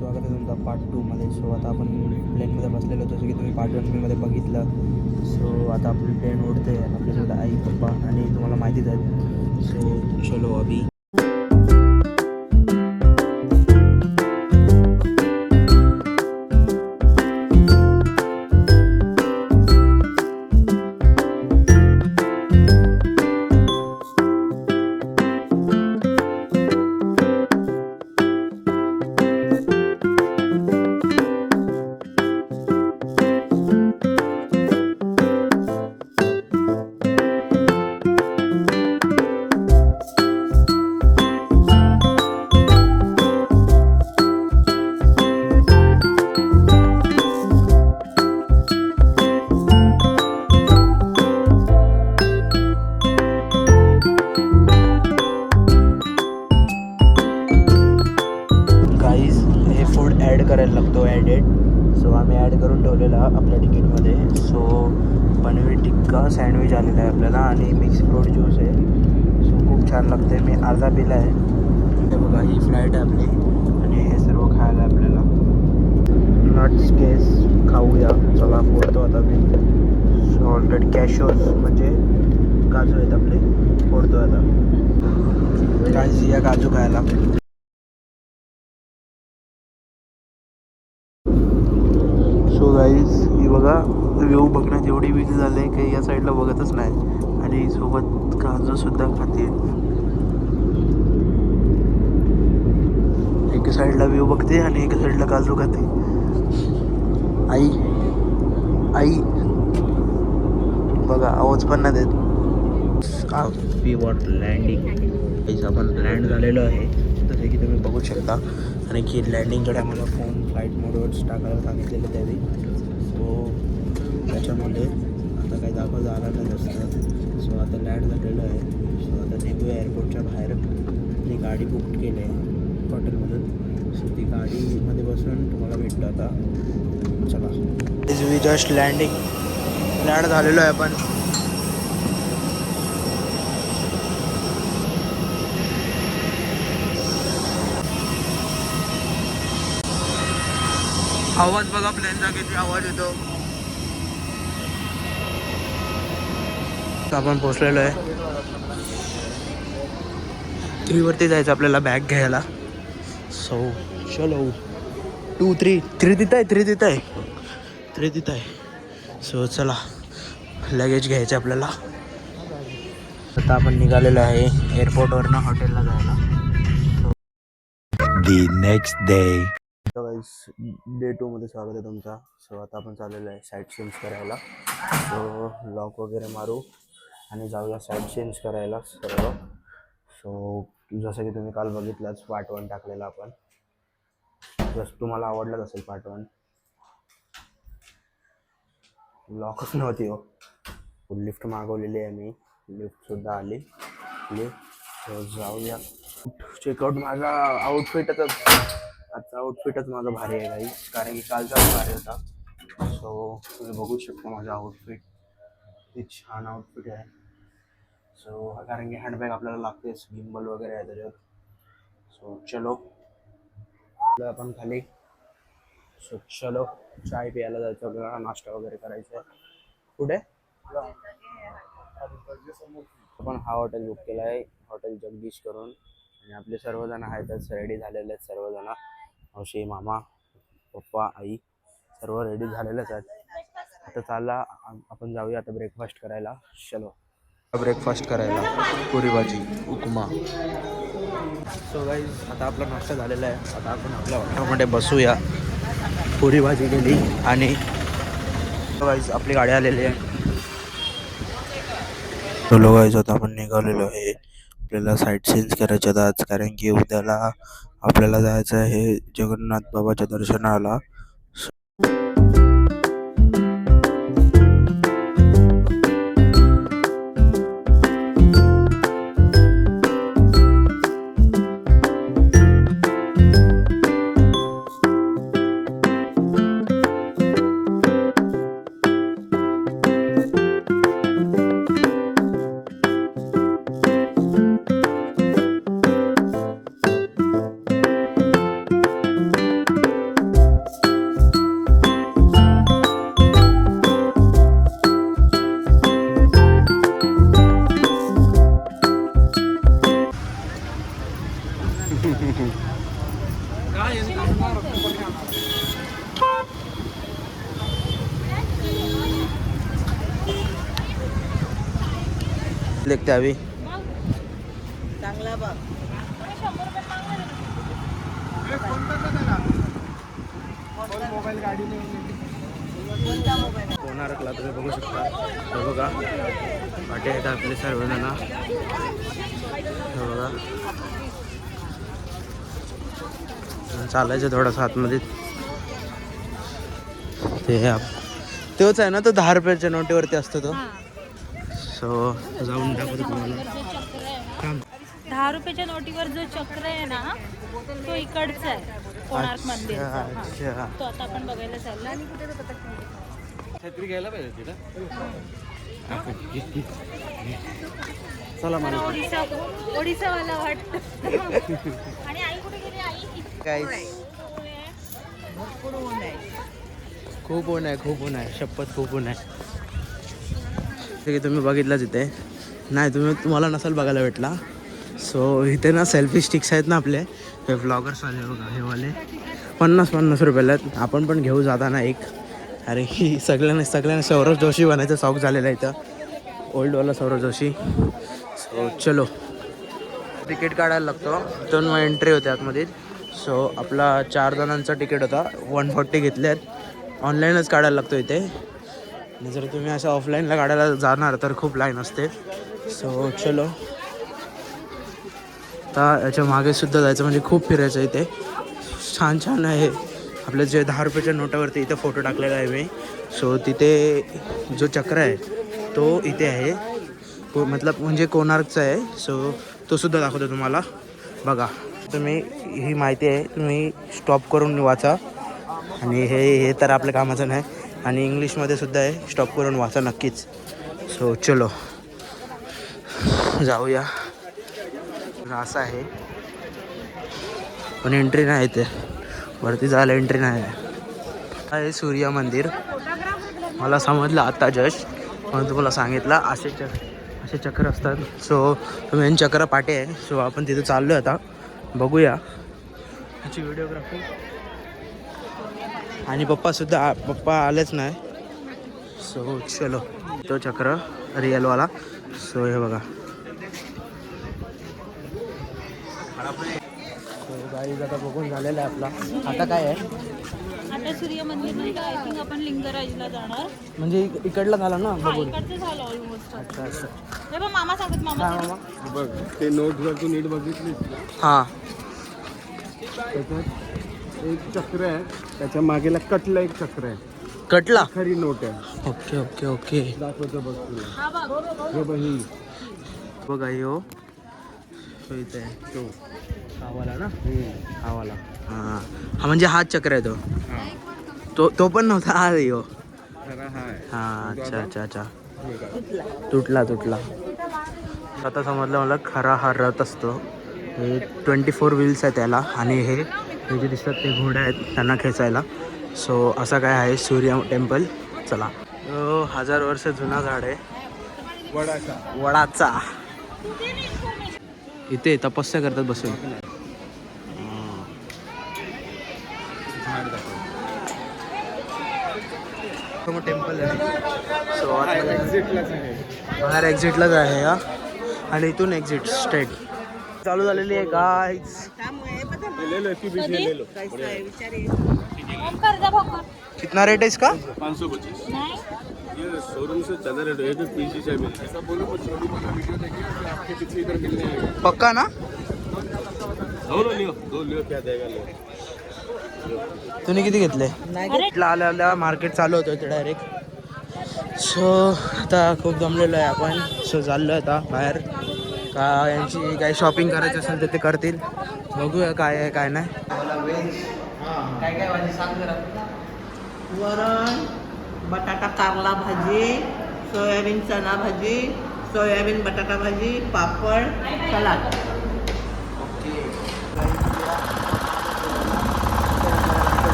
स्वागत आहे तुमचा पार्ट 2मध्ये. सो आता आपण प्लेनमध्ये बसलेलो, जसं की तुम्ही पार्ट 1मध्ये बघितलं. सो आता आपली प्लेन उडते, आपल्यासोबत आई पप्पा आणि तुम्हाला माहितीच आहे. सो चलो अभी ॲड करायला लागतो ॲडेड. सो आम्ही ॲड करून ठेवलेला आपल्या तिकीटमध्ये. सो पनीर टिक्का सँडविच आलेला आहे आपल्याला आणि मिक्स फ्रूट ज्यूस आहे. सो खूप छान लागते. मी अर्धा पिला आहे. हे बघा, ही फ्लाईट आहे आपली आणि हे सर्व खायला आपल्याला. नट्स केस खाऊया. चला फोडतो आता मी. सो ऑलरेडी कॅशोज म्हणजे काजू आहेत आपले, फोडतो आता. काजू या काजू खायला. सो गाईज, ही बघा व्ह्यू बघण्यात एवढी बिझी झाले की या साईडला बघतच नाही आणि सोबत काजू सुद्धा खाते. एका साईडला व्ह्यू बघते आणि एका साईडला काजू खाते. आई आई बघा, आवाज पण नाही देत. We what landing. आपण लँड झालेलो आहे, जसे की तुम्ही बघू शकता. आणि की लँडिंगच्या टायमाला फोन फ्लाईट मोडवर टाकायला सांगितलेलं त्यावेळी. सो त्याच्यामुळे आता काही दाखवता आला नाही जास्त. सो आता लँड झालेलं आहे. सो आता निघूया एअरपोर्टच्या बाहेर. जी गाडी बुक केली आहे हॉटेलमधून, सो ती गाडीमध्ये बसून तुम्हाला भेटतो आता. चला, इज वी जस्ट लँड झालेलो आहे आपण. आवाज बघा प्लेनचा किती आवाज येतो. आपण पोचलेलो आहे. 3 वरती जायचं आपल्याला बॅग घ्यायला. सो चलो 2 3 तिथं आहे. सो चला, लगेज घ्यायचं आपल्याला. आता आपण निघालेलो आहे एअरपोर्टवरनं हॉटेलला जायला. दी नेक्स्ट डे. डे 2मध्ये स्वागत आहे तुमचा. सो आता आपण चाललेलो आहे साईट सीन्स करायला. सो लॉक वगैरे मारू आणि जाऊया साईट सीन्स करायला सर्व. सो जसं की तुम्ही काल बघितलंच, पार्ट 1 टाकलेला आपण. जसं तुम्हाला आवडलंच असेल पार्ट 1. लॉकच नव्हती हो. लिफ्ट मागवलेली आहे मी, लिफ्टसुद्धा आली. सो जाऊया. चेकआउट. माझा आउटफिटच माझं भारी आहे काही, कारण की कालचाच भारी होता. सो तुम्ही बघू शकता माझं आउटफिट किती छान आउटफिट आहे. सो कारण की हँडबॅग आपल्याला लागतेच, गिम्बल वगैरे आहे त्याच्यात. सो चलो आपण खाली. सो चलो चाय प्यायला जायचं आपल्याला, नाश्ता वगैरे करायचा आहे. कुठे आपण हा हॉटेल बुक केला आहे, हॉटेल जगदीश करून. आणि आपले सर्वजण आहेतच, रेडी झालेले आहेत सर्वजण. मावशी, मामा, पप्पा, आई सर्व रेडी झालेलेच आहेत. आता चालला आपण जाऊया आता ब्रेकफास्ट करायला. चलो ब्रेकफास्ट करायला. पुरी भाजी, उपमा. सो गाईज, आता आपला नाश्ता झालेला आहे. आता आपण आपल्या हॉटेलमध्ये बसूया. पुरी भाजी गेली आणि गाईज आपली गाडी आलेली आहे. चलो गाईज, आता आपण निघालेलो आहे. आपल्याला साईट सीन्स करायचे आज, कारण की उद्याला आपल्याला जायचं आहे जगन्नाथ बाबाच्या दर्शनाला. देखते अभी चांगला बघ. कोणारकला तुम्ही बघू शकता. हे बघा पाठी आहेत आपले सर्वजण. हे बघा चालायचं थोडंसं आतमध्ये. तोच आहे ना तो 10 रुपयाच्या नोटीवरती असतो तो. सो जाऊन दाखवतो तुम्हाला. 10 रुपयाच्या नोटीवर जो चक्र आहे ना तो इकडचा आहे कोणार्क मंदिर. अच्छा. तो आता आपण बघायला चाललो. छत्री घ्यायला पाहिजे तिला. चला मला ओडिसावाला वाटतं. आणि आई कुठे गेली? आई काय भरपूर ऊन आहे. खूप ऊन आहे, खूप ऊन आहे, शपथ खूप ऊन आहे. ठीक आहे, तुम्ही बघितलंच इथे. नाही तुम्हाला नसेल बघायला भेटला. सो इथे ना सेल्फी स्टिक्स आहेत ना आपले, हे व्लॉगर्सवाले बघा, हे वाले 50 रुपयाला आहेत. आपण पण घेऊ जाताना एक. अरे ही सगळ्यांना सौरभ जोशी बनायचं शौक झालेला आहे इथं, ओल्डवाला सौरभ जोशी. सो चलो, तिकीट काढायला लागतो. इथून मग एंट्री होते आतमध्ये. सो आपला 4 जणांचा तिकीट होता, 140 घेतले आहेत. ऑनलाईनच काढायला लागतो इथे. आणि जर तुम्ही असं ऑफलाईनला काढायला जाणार तर खूप लाईन असते. सो चलो, आता याच्या मागे सुद्धा जायचं, म्हणजे खूप फिरायचं इथे. छान आहे. आपल्या जे 10 रुपयाच्या नोटावरती इथे फोटो टाकलेला आहे मी. सो तिथे जो चक्र आहे तो इथे आहे, म्हणजे कोणार्कचा आहे. सो तो सुद्धा दाखवतो तुम्हाला. बघा तुम्ही, ही माहिती आहे, तुम्ही स्टॉप करून वाचा. आणि हे तर आपल्या कामाचं नाही. आणि इंग्लिशमध्ये सुद्धा आहे, स्टॉप करून वाचा नक्कीच. सो चलो जाऊया. असं आहे, पण एंट्री नाही इथे, वरती जायला एंट्री नाही आहे. सूर्य मंदिर मला समजलं आता जस्ट, पण तुम्हाला सांगितलं असे चक्र असतात. सो मेन चक्र पाठी आहे. सो आपण तिथे चाललो आहे आता, बघूया त्याची व्हिडिओग्राफी. आणि पप्पा आलेच नाही. सो चलो, तो चक्र रिअलवाला. सो हे बघा, गाडी आता बघून झालेला आहे आपला. आता काय आहे, आता सूर्य मंदिर नंतर आय थिंक आपण लिंगराजला जाणार. म्हणजे इकडला झाला ना बघून. इकडचं झालं ऑलमोस्ट. अच्छा असं. हे बघ मामा सांगत, मामा बघ ते नोट जर तू नीट बघितली, हां, त्याच्यात एक चक्र आहे, त्याच्या मागेला कटला एक चक्र आहे, कटला. खरी नोट आहे. Okay okay okay. दाखवतो बघ तुला. हा बघ. हे बघ ही बघा हो, इथे आहे तो हावाला ना, हावाला. हां म्हणजे हाच चक्र आहे तो पण नव्हता हा हो. खरा हाय. हां अच्छा. तुटला. आता समजलं मला, खरा हा रथ असतो. हे 24 व्हील्स आहे त्याला. आणि हे जे दिसतात ते घोडे आहेत त्यांना खेचायला. सो असं काय आहे सूर्य टेम्पल. चला, 1000 वर्ष जुना झाड आहे वडाचा. इथे तपस्या करतात बसून. टेम्पल आहे. सो बाहेर एक्झिटलाच आहे हा. आणि इथून एक्झिट स्ट्रेट चालू झालेली आहे गाईज. कितना रेट है इसका? 525. नाही ये शोरूम से ज्यादा रेट है, तो पीसी से मिलता है. ऐसा बोलो मत, छोटी मोटी वीडियो देखिए, आपके पीछे इधर मिलने आएगा. पक्का ना? दो लियो क्या देगा लो. तुम्ही किती घेतले? इथला आल्या मार्केट चालू होतं इथे डायरेक्ट. सो आता खूप जमलेलो आहे आपण. सो चाललो आहे आता बाहेर. यांची काही शॉपिंग करायची असेल तर ते करतील. बघूया काय आहे काय नाही. काय भाजी सांग जरा. वरण, बटाटा कारला भाजी, सोयाबीन चना भाजी, सोयाबीन बटाटा भाजी, पापड, सलाड.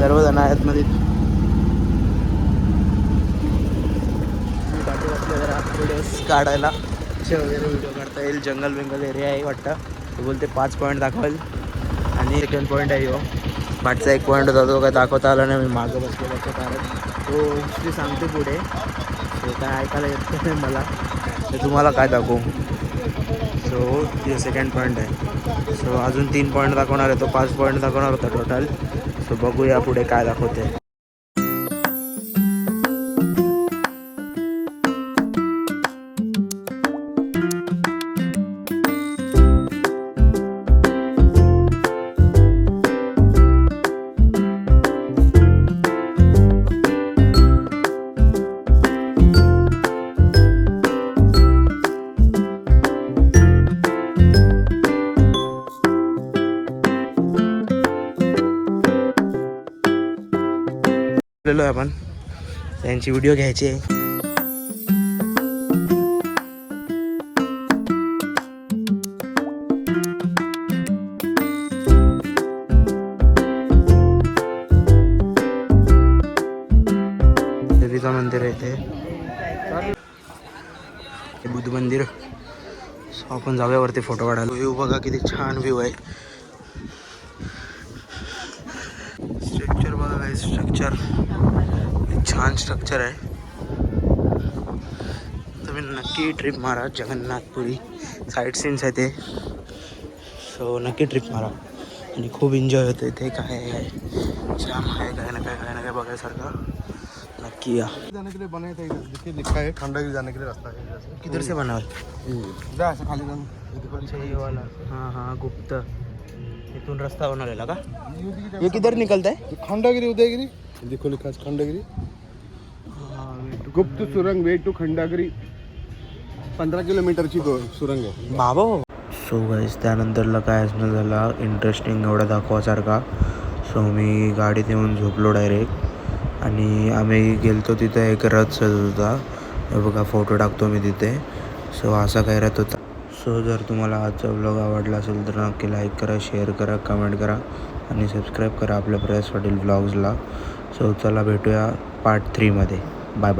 सर्वजण आहेत मध्ये. जरा व्हिडिओज काढायला वगैरे व्हिडिओ काढता येईल. जंगल एरिया आहे वाटतं. ते बोलते 5 पॉईंट दाखवेल. आणि आणि सेकंड पॉईंट आहे हो. पाठचा एक पॉईंट होता तो काय दाखवता आला नाही, मी मागं बसलेलो होतो कारण तो हिस्ट्री सांगते पुढे, तो काय ऐकायला येत नाही मला, ते तुम्हाला काय दाखवू. सो हे सेकंड पॉईंट आहे. सो अजून 3 पॉईंट दाखवणार आहे, तो 5 पॉईंट दाखवणार होता टोटल. सो बघूया पुढे काय दाखवते. आहे आपण त्यांची व्हिडिओ घ्यायची आहे. देवीचं मंदिर आहे ते, बुद्ध मंदिर. सो आपण जाऊया वरती फोटो काढायला. व्ह्यू बघा किती छान व्ह्यू आहे. स्ट्रक्चर बघा काय स्ट्रक्चर, छान स्ट्रक्चर आहे. तुम्ही नक्की ट्रिप मारा. जगन्नाथपुरी साईट सीन्स आहे ते, सो नक्की ट्रिप मारा आणि खूप एन्जॉय होतं. इथे काय आहे जाम आहे, काय ना काय बघायसारखं. नक्की या. जाने के लिए बने थे, देखिए लिखा है खंडगिरी जाने के लिए रास्ता है. किधर से बना जा ऐसा खाली जाना. हाँ हाँ गुप्त इथून रस्ता बनवलेला का? ये किधर निकलता है? खंडगिरी उदयगिरी देखो लिखा है खंडगिरी गुप्त सुरंग वे टू खंडगिरी 15 किलोमीटरची सुरंग आहे बाबा. सो गाईस त्यानंतरला काय असणं झाला इंटरेस्टिंग एवढा दाखवासारखा. सो मी गाडीत येऊन झोपलो डायरेक्ट आणि आम्ही गेलतो तिथे एक रथ सजत होता. हे बघा फोटो टाकतो मी तिथे. सो असा काय रथ होता. सो जर तुम्हाला आजचा व्लॉग आवडला असेल तर नक्की लाईक करा, शेअर करा, कमेंट करा आणि सबस्क्राईब करा आपल्या प्रयास पाटील व्लॉग्सला. सो चला भेटूया पार्ट 3 मध्ये. Bye bye.